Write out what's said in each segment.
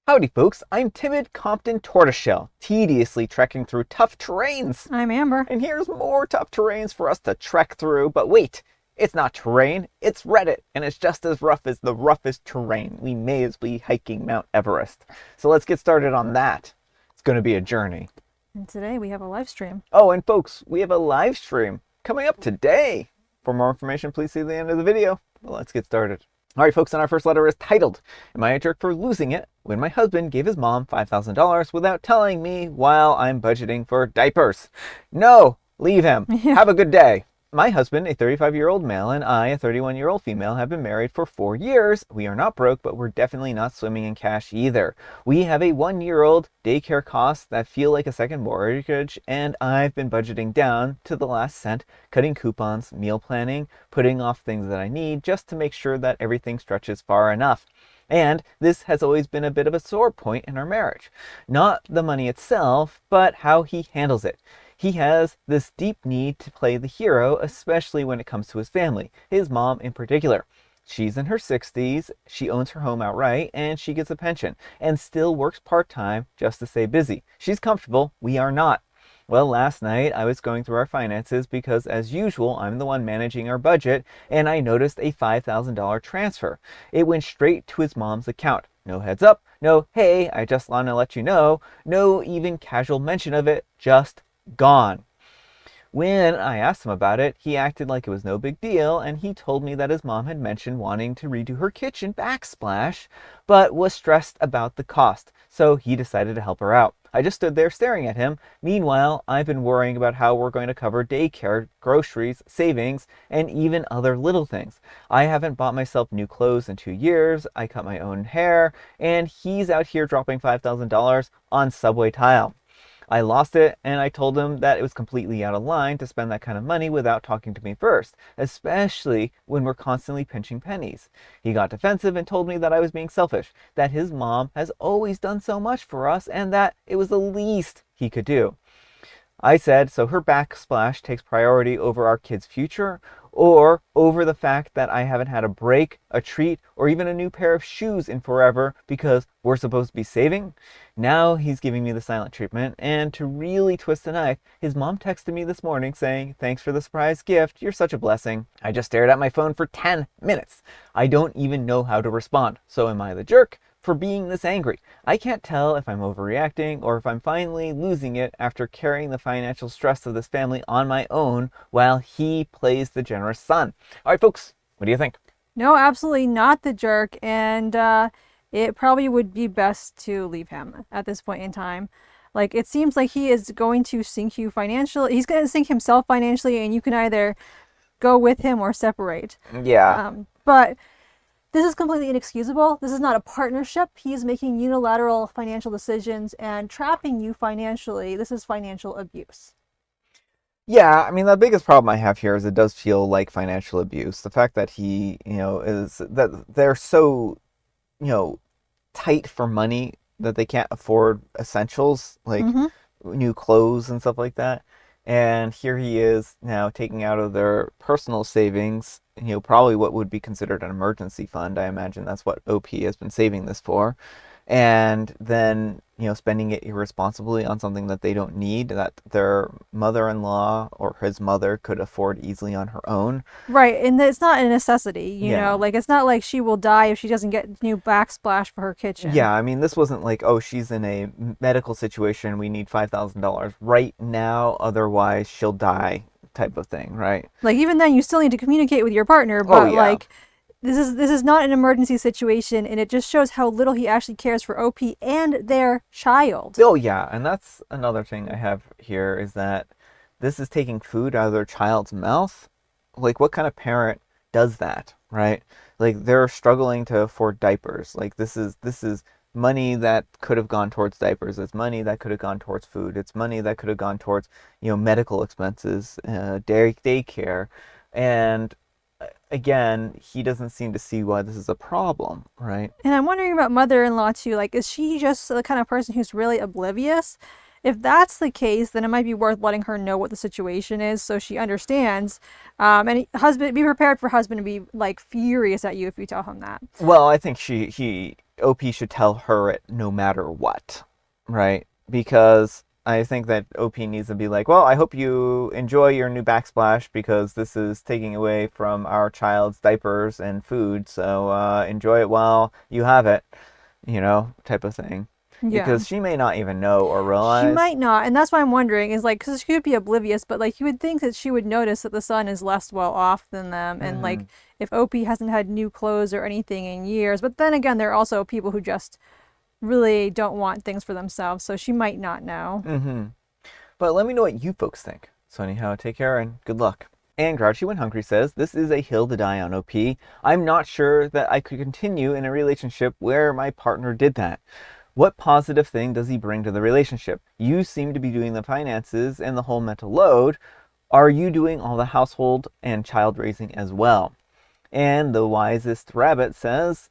Howdy folks, I'm timid Compton Tortoiseshell, tediously trekking through tough terrains. I'm Amber. And here's more tough terrains for us to trek through, but wait, it's not terrain, it's Reddit, and it's just as rough as the roughest terrain. We may as well be hiking Mount Everest. So let's get started on that. It's going to be a journey. And today we have a live stream. Oh, and folks, we have a live stream coming up today. For more information, please see the end of the video. Well, let's get started. All right, folks, and our first letter is titled, Am I a Jerk for Losing It When My Husband Gave His Mom $5,000 Without Telling Me While I'm Budgeting for Diapers? No, leave him. Have a good day. My husband, a 35-year-old male, and I, a 31-year-old female, have been married for 4 years. We are not broke, but we're definitely not swimming in cash either. We have a 1-year-old daycare costs that feel like a second mortgage, and I've been budgeting down to the last cent, cutting coupons, meal planning, putting off things that I need, just to make sure that everything stretches far enough. And this has always been a bit of a sore point in our marriage. Not the money itself, but how he handles it. He has this deep need to play the hero, especially when it comes to his family, his mom in particular. She's in her 60s, she owns her home outright, and she gets a pension, and still works part-time just to stay busy. She's comfortable, we are not. Well, last night I was going through our finances because, as usual, I'm the one managing our budget, and I noticed a $5,000 transfer. It went straight to his mom's account. No heads up, no, hey, I just want to let you know, no even casual mention of it, just gone. When I asked him about it, he acted like it was no big deal, and he told me that his mom had mentioned wanting to redo her kitchen backsplash, but was stressed about the cost, so he decided to help her out. I just stood there staring at him. Meanwhile, I've been worrying about how we're going to cover daycare, groceries, savings, and even other little things. I haven't bought myself new clothes in 2 years, I cut my own hair, and he's out here dropping $5,000 on subway tile. I lost it, and I told him that it was completely out of line to spend that kind of money without talking to me first, especially when we're constantly pinching pennies. He got defensive and told me that I was being selfish, that his mom has always done so much for us, and that it was the least he could do. I said, so her backsplash takes priority over our kids' future, or over the fact that I haven't had a break, a treat, or even a new pair of shoes in forever because we're supposed to be saving? Now he's giving me the silent treatment, and to really twist the knife, his mom texted me this morning saying, thanks for the surprise gift, you're such a blessing. I just stared at my phone for 10 minutes. I don't even know how to respond. So am I the jerk for being this angry? I can't tell if I'm overreacting or if I'm finally losing it after carrying the financial stress of this family on my own while he plays the generous son. All right, folks, what do you think? No, absolutely not the jerk, and it probably would be best to leave him at this point in time. Like, it seems like he is going to sink you financially. He's going to sink himself financially, and you can either go with him or separate. Yeah. But this is completely inexcusable. This is not a partnership. He is making unilateral financial decisions and trapping you financially. This is financial abuse. Yeah, I mean, the biggest problem I have here is it does feel like financial abuse. The fact that he, is that they're so, tight for money that they can't afford essentials like new clothes and stuff like that. And here he is now taking out of their personal savings, probably what would be considered an emergency fund. I imagine that's what OP has been saving this for. And then, spending it irresponsibly on something that they don't need, that their mother-in-law or his mother could afford easily on her own. Right, and it's not a necessity, Yeah. like, it's not like she will die if she doesn't get new backsplash for her kitchen. Yeah, I mean, this wasn't like, oh, she's in a medical situation, we need $5,000 right now, otherwise she'll die type of thing, right? Like, even then, you still need to communicate with your partner, Oh, but yeah. like, this is not an emergency situation, and it just shows how little he actually cares for OP and their child. Oh, yeah, and that's another thing I have here is that this is taking food out of their child's mouth. Like, what kind of parent does that, right? Like, they're struggling to afford diapers. Like, this is money that could have gone towards diapers. It's money that could have gone towards food. It's money that could have gone towards, medical expenses, daycare. And again, he doesn't seem to see why this is a problem, right? And I'm wondering about mother-in-law too. Like, is she just the kind of person who's really oblivious? if that's the case, then it might be worth letting her know what the situation is so she understands. And husband, be prepared for husband to be like furious at you if you tell him that. Well, I think OP should tell her it no matter what, right? Because I think that OP needs to be like, well, I hope you enjoy your new backsplash because this is taking away from our child's diapers and food. So enjoy it while you have it, type of thing. Yeah. Because she may not even know or She realize. might not, and that's why I'm wondering is like, because she could be oblivious, but like you would think that she would notice that the son is less well off than them, and Mm-hmm. like if OP hasn't had new clothes or anything in years. But then again, there are also people who just really don't want things for themselves, so she might not know. Mm-hmm. But let me know what you folks think. So anyhow, take care and good luck. And Grouchy When Hungry says, this is a hill to die on, OP. I'm not sure that I could continue in a relationship where my partner did that. What positive thing does he bring to the relationship? You seem to be doing the finances and the whole mental load. Are you doing all the household and child raising as well? And the wisest rabbit says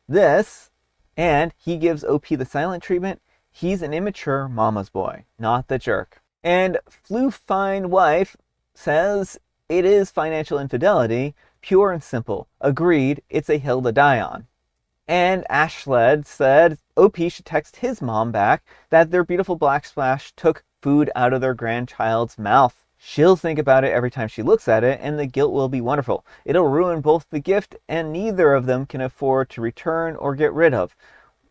this, and he gives OP the silent treatment. He's an immature mama's boy, not the jerk. And Flew Fine Wife says it is financial infidelity, pure and simple. Agreed, it's a hill to die on. And Ashled said OP should text his mom back that their beautiful Black Splash took food out of their grandchild's mouth. She'll think about it every time she looks at it, and the guilt will be wonderful. It'll ruin both the gift, and neither of them can afford to return or get rid of.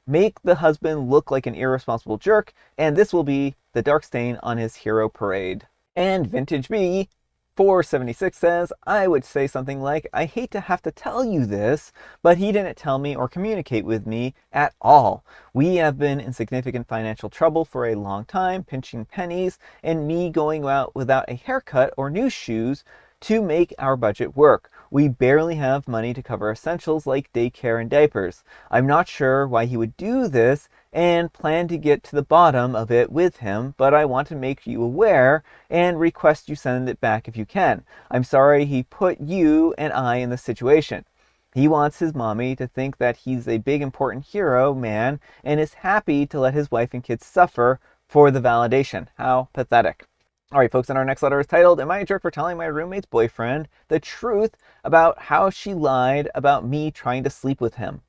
Make the husband look like an irresponsible jerk, and this will be the dark stain on his hero parade. And Vintage B 476 says, I would say something like, I hate to have to tell you this, but he didn't tell me or communicate with me at all. We have been in significant financial trouble for a long time, pinching pennies, and me going out without a haircut or new shoes to make our budget work. We barely have money to cover essentials like daycare and diapers. I'm not sure why he would do this and plan to get to the bottom of it with him, but I want to make you aware and request you send it back if you can. I'm sorry he put you and I in this situation. He wants his mommy to think that he's a big important hero man and is happy to let his wife and kids suffer for the validation. How pathetic. All right, folks, and our next letter is titled, Am I a jerk for telling my roommate's boyfriend the truth about how she lied about me trying to sleep with him?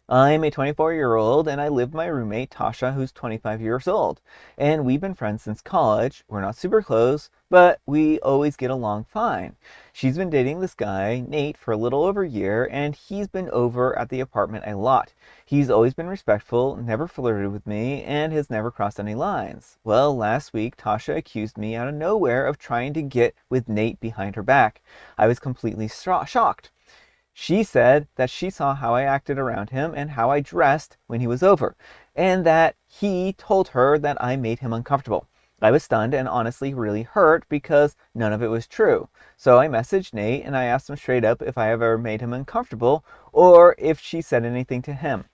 I'm a 24-year-old and I live with my roommate, Tasha, who's 25 years old. And we've been friends since college. We're not super close, but we always get along fine. She's been dating this guy, Nate, for a little over a year, and he's been over at the apartment a lot. He's always been respectful, never flirted with me, and has never crossed any lines. Well, last week, Tasha accused me out of nowhere of trying to get with Nate behind her back. I was completely shocked. She said that she saw how I acted around him and how I dressed when he was over, and that he told her that I made him uncomfortable. I was stunned and honestly really hurt because none of it was true. So I messaged Nate and I asked him straight up if I ever made him uncomfortable or if she said anything to him.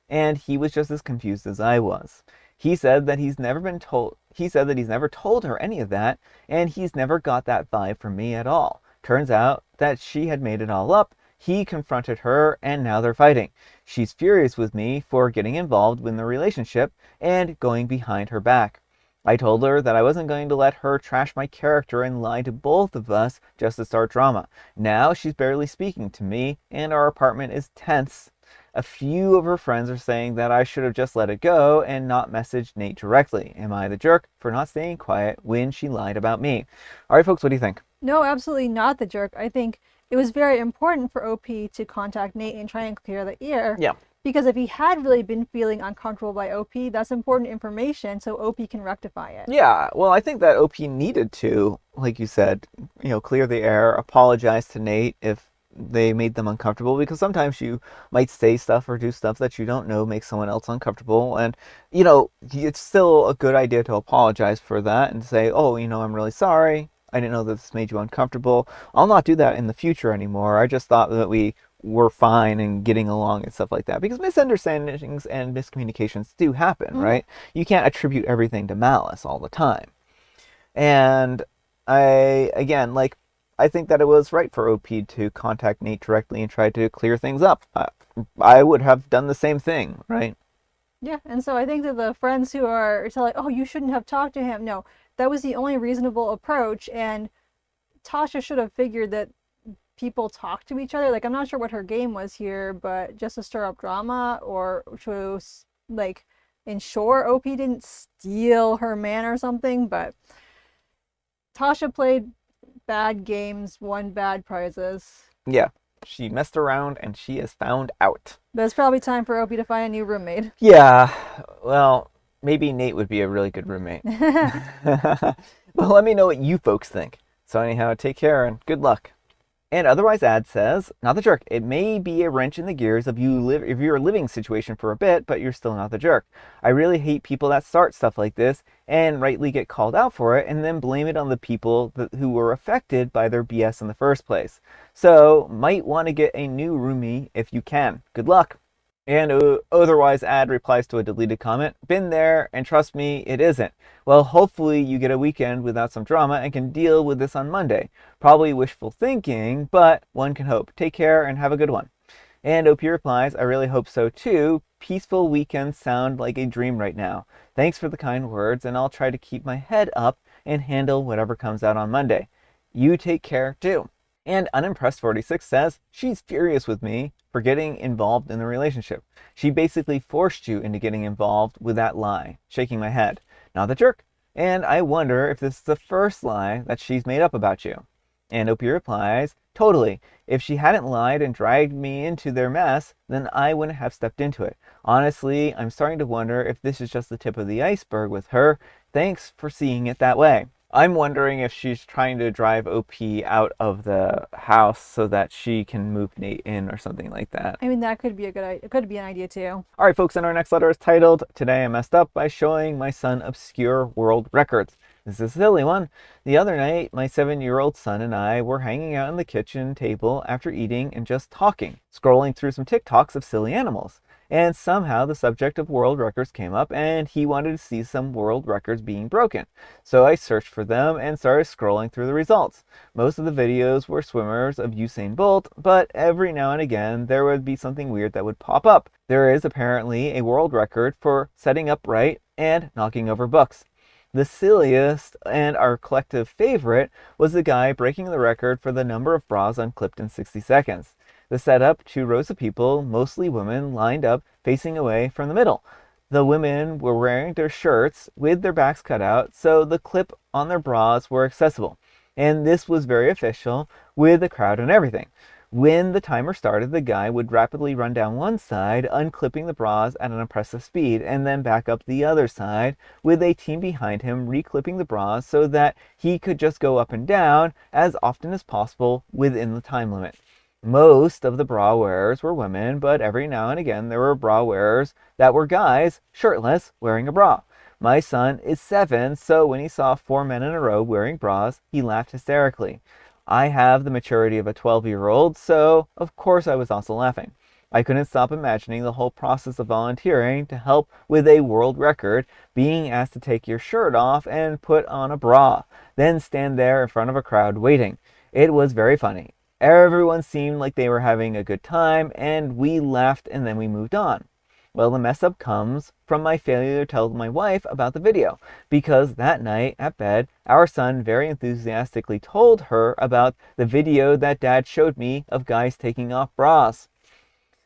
And he was just as confused as I was. He said that he's never told her any of that, and he's never got that vibe from me at all. Turns out that she had made it all up. He confronted her, and now they're fighting. She's furious with me for getting involved in the relationship and going behind her back. I told her that I wasn't going to let her trash my character and lie to both of us just to start drama. Now she's barely speaking to me, and our apartment is tense. A few of her friends are saying that I should have just let it go and not messaged Nate directly. Am I the jerk for not staying quiet when she lied about me? All right, folks, what do you think? No, absolutely not the jerk. I think it was very important for OP to contact Nate and try and clear the air. Yeah. Because if he had really been feeling uncomfortable by OP, that's important information so OP can rectify it. Yeah, well, I think that OP needed to, like you said, clear the air, apologize to Nate if they made them uncomfortable, because sometimes you might say stuff or do stuff that you don't know makes someone else uncomfortable, and it's still a good idea to apologize for that and say, oh, I'm really sorry, I didn't know that this made you uncomfortable, I'll not do that in the future anymore. I just thought that we were fine and getting along and stuff like that, because misunderstandings and miscommunications do happen, right? You can't attribute everything to malice all the time. And I think that it was right for OP to contact Nate directly and try to clear things up. I would have done the same thing, right? Yeah, and so I think that the friends who are telling, oh, you shouldn't have talked to him, no, that was the only reasonable approach, and Tasha should have figured that people talk to each other. Like, I'm not sure what her game was here, but just to stir up drama or to, like, ensure OP didn't steal her man or something, but Tasha played bad games, won bad prizes. Yeah, she messed around and she is found out. But it's probably time for Opie to find a new roommate. Yeah, well, maybe Nate would be a really good roommate. Well, let me know what you folks think. So anyhow, take care and good luck. And otherwise, ad says, not the jerk. It may be a wrench in the gears of if you're a living situation for a bit, but you're still not the jerk. I really hate people that start stuff like this and rightly get called out for it and then blame it on the people who were affected by their BS in the first place. So, might want to get a new roomie if you can. Good luck. And otherwise, ad replies to a deleted comment. Been there, and trust me, it isn't. Well, hopefully you get a weekend without some drama and can deal with this on Monday. Probably wishful thinking, but one can hope. Take care and have a good one. And OP replies, I really hope so too. Peaceful weekends sound like a dream right now. Thanks for the kind words, and I'll try to keep my head up and handle whatever comes out on Monday. You take care too. And Unimpressed 46 says, she's furious with me for getting involved in the relationship. She basically forced you into getting involved with that lie. Shaking my head. Not the jerk. And I wonder if this is the first lie that she's made up about you. And OP replies, totally. If she hadn't lied and dragged me into their mess, then I wouldn't have stepped into it. Honestly, I'm starting to wonder if this is just the tip of the iceberg with her. Thanks for seeing it that way. I'm wondering if she's trying to drive OP out of the house so that she can move Nate in or something like that. I mean, that could be it could be an idea too. All right, folks, and our next letter is titled, Today I Messed Up by Showing My Son Obscure World Records. This is a silly one. The other night, my 7-year-old son and I were hanging out on the kitchen table after eating and just talking, scrolling through some TikToks of silly animals. And somehow the subject of world records came up and he wanted to see some world records being broken. So I searched for them and started scrolling through the results. Most of the videos were swimmers of Usain Bolt, but every now and again there would be something weird that would pop up. There is apparently a world record for sitting upright and knocking over books. The silliest and our collective favorite was the guy breaking the record for the number of bras unclipped in 60 seconds. The setup, 2 rows of people, mostly women, lined up facing away from the middle. The women were wearing their shirts with their backs cut out, so the clip on their bras were accessible. And this was very official with the crowd and everything. When the timer started, the guy would rapidly run down one side, unclipping the bras at an impressive speed, and then back up the other side, with a team behind him reclipping the bras so that he could just go up and down as often as possible within the time limit. Most of the bra wearers were women, but every now and again there were bra wearers that were guys, shirtless, wearing a bra. My son is 7, so when he saw 4 men in a row wearing bras, he laughed hysterically. I have the maturity of a 12-year-old, so of course I was also laughing. I couldn't stop imagining the whole process of volunteering to help with a world record, being asked to take your shirt off and put on a bra, then stand there in front of a crowd waiting. It was very funny. Everyone seemed like they were having a good time, and we laughed and then we moved on. Well, the mess up comes from my failure to tell my wife about the video, because that night at bed, our son very enthusiastically told her about the video that Dad showed me of guys taking off bras.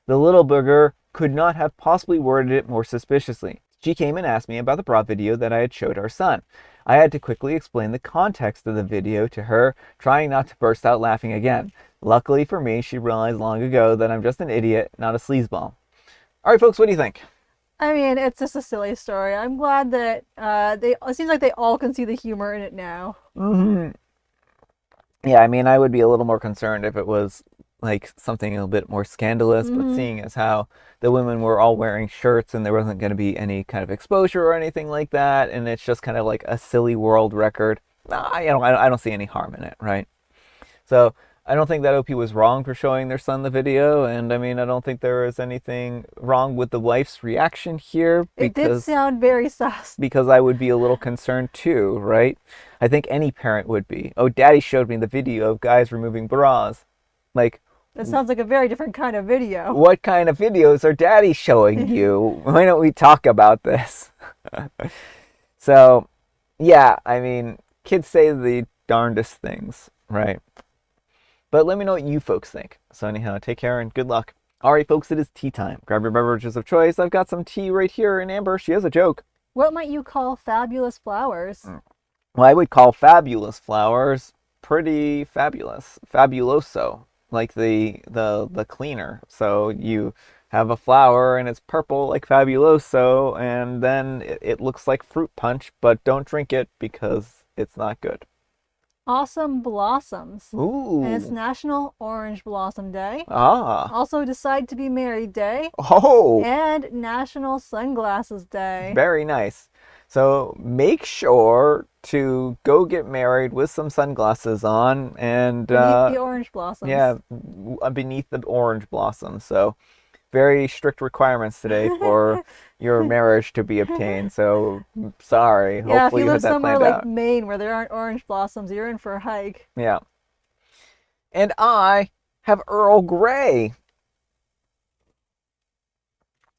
The little booger could not have possibly worded it more suspiciously. She came and asked me about the bra video that I had showed our son. I had to quickly explain the context of the video to her, trying not to burst out laughing again. Luckily for me, she realized long ago that I'm just an idiot, not a sleazeball. All right, folks, what do you think? I mean, it's just a silly story. I'm glad that it seems like they all can see the humor in it now. Mm-hmm. Yeah, I mean, I would be a little more concerned if it was like something a bit more scandalous, but seeing as how the women were all wearing shirts and there wasn't going to be any kind of exposure or anything like that, and it's just kind of like a silly world record, I don't see any harm in it, right? So I don't think that OP was wrong for showing their son the video, and I mean, I don't think there is anything wrong with the wife's reaction here. It did sound very sus. Because I would be a little concerned too, right? I think any parent would be. Oh, Daddy showed me the video of guys removing bras. Like, That sounds like a very different kind of video. What kind of videos are daddy showing you? Why don't we talk about this? So, yeah, I mean, kids say the darndest things, right? But let me know what you folks think. So anyhow, take care and good luck. All right, folks, it is tea time. Grab your beverages of choice. I've got some tea right here, and Amber, she has a joke. What might you call fabulous flowers? Well, I would call fabulous flowers pretty fabulous. Fabuloso, like the cleaner. So you have a flower and it's purple like Fabuloso, and then it looks like fruit punch, but don't drink it because it's not good. Awesome blossoms. Ooh. And it's National Orange Blossom Day. Ah. Also Decide to Be Married Day. Oh. And National Sunglasses Day. Very nice. So make sure to go get married with some sunglasses on and Beneath the orange blossoms. Yeah, beneath the orange blossoms. So very strict requirements today for your marriage to be obtained. So sorry. Yeah, Hopefully if you you live had that somewhere planned like out. Maine where there aren't orange blossoms, you're in for a hike. Yeah. And I have Earl Grey.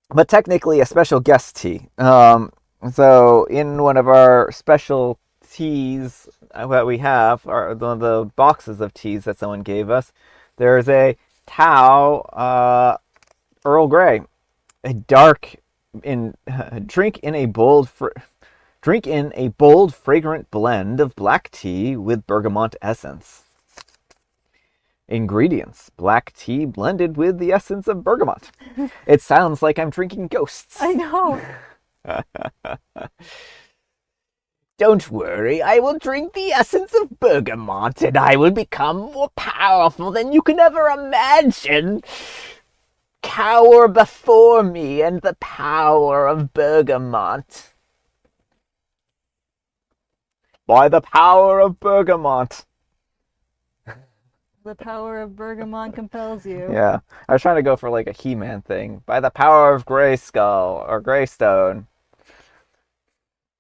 But technically a special guest tea. So in one of our special teas that we have, or the boxes of teas that someone gave us, there's a Tao Earl Grey, a drink in a bold fragrant blend of black tea with bergamot essence. Ingredients: black tea blended with the essence of bergamot. It sounds like I'm drinking ghosts. I know. Don't worry, I will drink the essence of bergamot and I will become more powerful than you can ever imagine. Cower before me and the power of bergamot. By the power of bergamot. The power of bergamot compels you. Yeah, I was trying to go for like a He-Man thing. By the power of Grayskull or Greystone.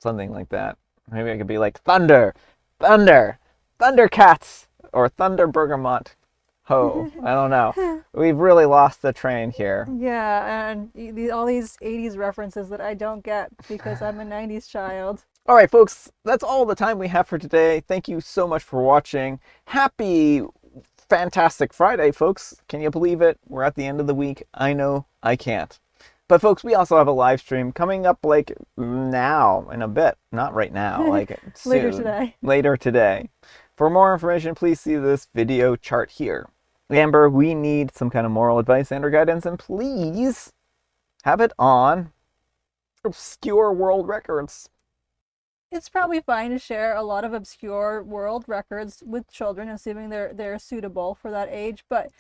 Something like that. Maybe I could be like Thunder, Thundercats, or Thunder Bergamot. Ho, I don't know. We've really lost the train here. Yeah, and all these 80s references that I don't get because I'm a 90s child. All right, folks, that's all the time we have for today. Thank you so much for watching. Happy fantastic Friday, folks. Can you believe it? We're at the end of the week. I know I can't. But folks, we also have a live stream coming up like now in a bit. Not right now, like soon. Later today. For more information, please see this video chart here. Amber, we need some kind of moral advice and or guidance, and please have it on obscure world records. It's probably fine to share a lot of obscure world records with children, assuming they're suitable for that age, but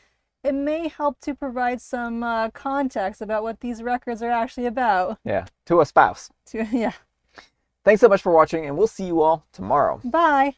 it may help to provide some context about what these records are actually about. Yeah, to a spouse. Yeah. Thanks so much for watching, and we'll see you all tomorrow. Bye.